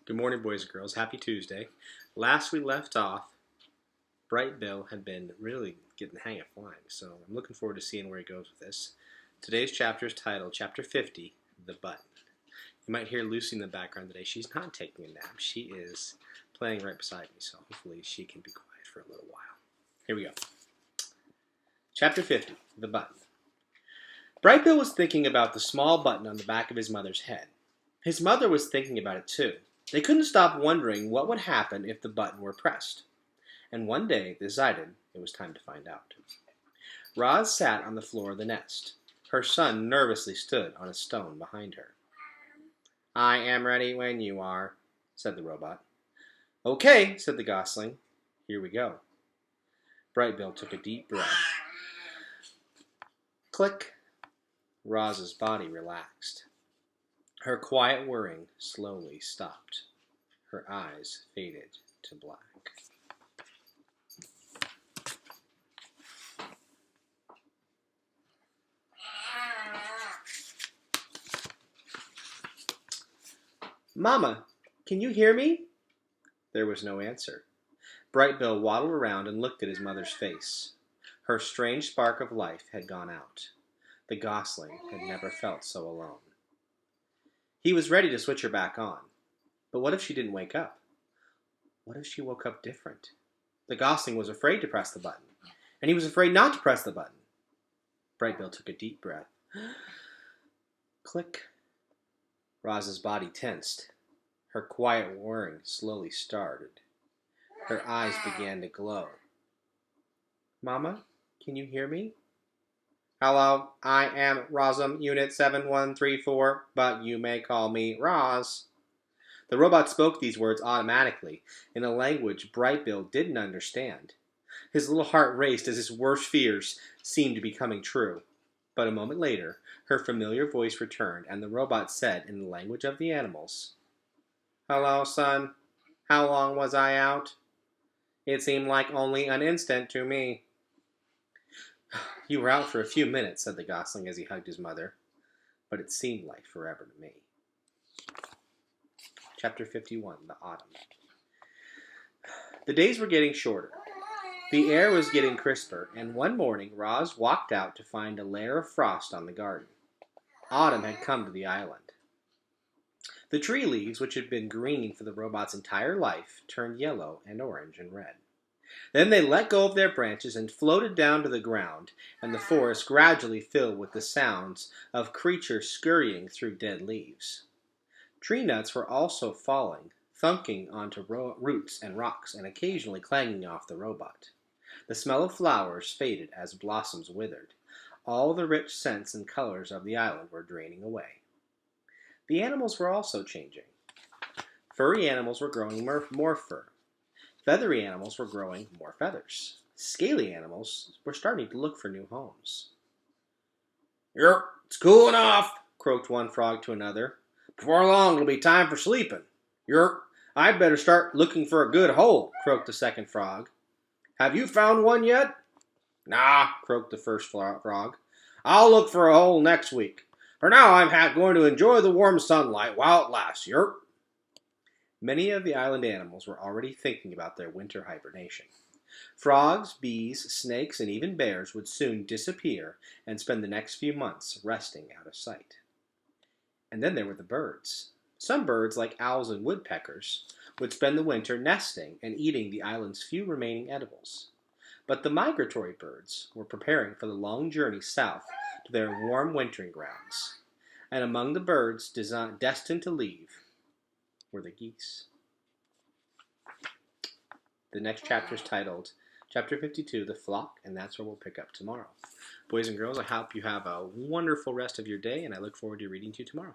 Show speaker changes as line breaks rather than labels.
Good morning, boys and girls. Happy Tuesday. Last we left off, Bright Bill had been really getting the hang of flying, so I'm looking forward to seeing where he goes with this. Today's chapter is titled Chapter 50, The Button. You might hear Lucy in the background today. She's not taking a nap. She is playing right beside me, so hopefully she can be quiet for a little while. Here we go. Chapter 50, The Button. Bright Bill was thinking about the small button on the back of his mother's head. His mother was thinking about it too. They couldn't stop wondering what would happen if the button were pressed. And one day they decided it was time to find out. Roz sat on the floor of the nest. Her son nervously stood on a stone behind her. "I am ready when you are," said the robot. "Okay," said the gosling. "Here we go." Bright Bill took a deep breath. Click. Roz's body relaxed. Her quiet whirring slowly stopped. Her eyes faded to black. "Mama, can you hear me?" There was no answer. Bright Bill waddled around and looked at his mother's face. Her strange spark of life had gone out. The gosling had never felt so alone. He was ready to switch her back on. But what if she didn't wake up? What if she woke up different? The gosling was afraid to press the button, and he was afraid not to press the button. Bright Bill took a deep breath. Click. Roz's body tensed. Her quiet whirring slowly started. Her eyes began to glow. "Mama, can you hear me?" "Hello, I am Rosum, Unit 7134, but you may call me Roz." The robot spoke these words automatically, in a language Bright Bill didn't understand. His little heart raced as his worst fears seemed to be coming true. But a moment later, her familiar voice returned, and the robot said in the language of the animals, "Hello, son. How long was I out? It seemed like only an instant to me." "You were out for a few minutes," said the gosling as he hugged his mother, "but it seemed like forever to me." Chapter 51, The Autumn. The days were getting shorter. The air was getting crisper, and one morning Roz walked out to find a layer of frost on the garden. Autumn had come to the island. The tree leaves, which had been green for the robot's entire life, turned yellow and orange and red. Then they let go of their branches and floated down to the ground, and the forest gradually filled with the sounds of creatures scurrying through dead leaves. Tree nuts were also falling, thunking onto roots and rocks and occasionally clanging off the robot. The smell of flowers faded as blossoms withered. All the rich scents and colors of the island were draining away. The animals were also changing. Furry animals were growing more fur. Feathery animals were growing more feathers. Scaly animals were starting to look for new homes. "Yerp, it's cooling off," croaked one frog to another. "Before long it'll be time for sleeping." "Yerp, I'd better start looking for a good hole," croaked the second frog. "Have you found one yet?" "Nah," croaked the first frog. "I'll look for a hole next week. For now I'm going to enjoy the warm sunlight while it lasts. Yerp." Many of the island animals were already thinking about their winter hibernation. Frogs, bees, snakes, and even bears would soon disappear and spend the next few months resting out of sight. And then there were the birds. Some birds, like owls and woodpeckers, would spend the winter nesting and eating the island's few remaining edibles. But the migratory birds were preparing for the long journey south to their warm wintering grounds. And among the birds destined to leave were the geese. The next chapter is titled Chapter 52, The Flock, and that's where we'll pick up tomorrow. Boys and girls, I hope you have a wonderful rest of your day, and I look forward to reading to you tomorrow.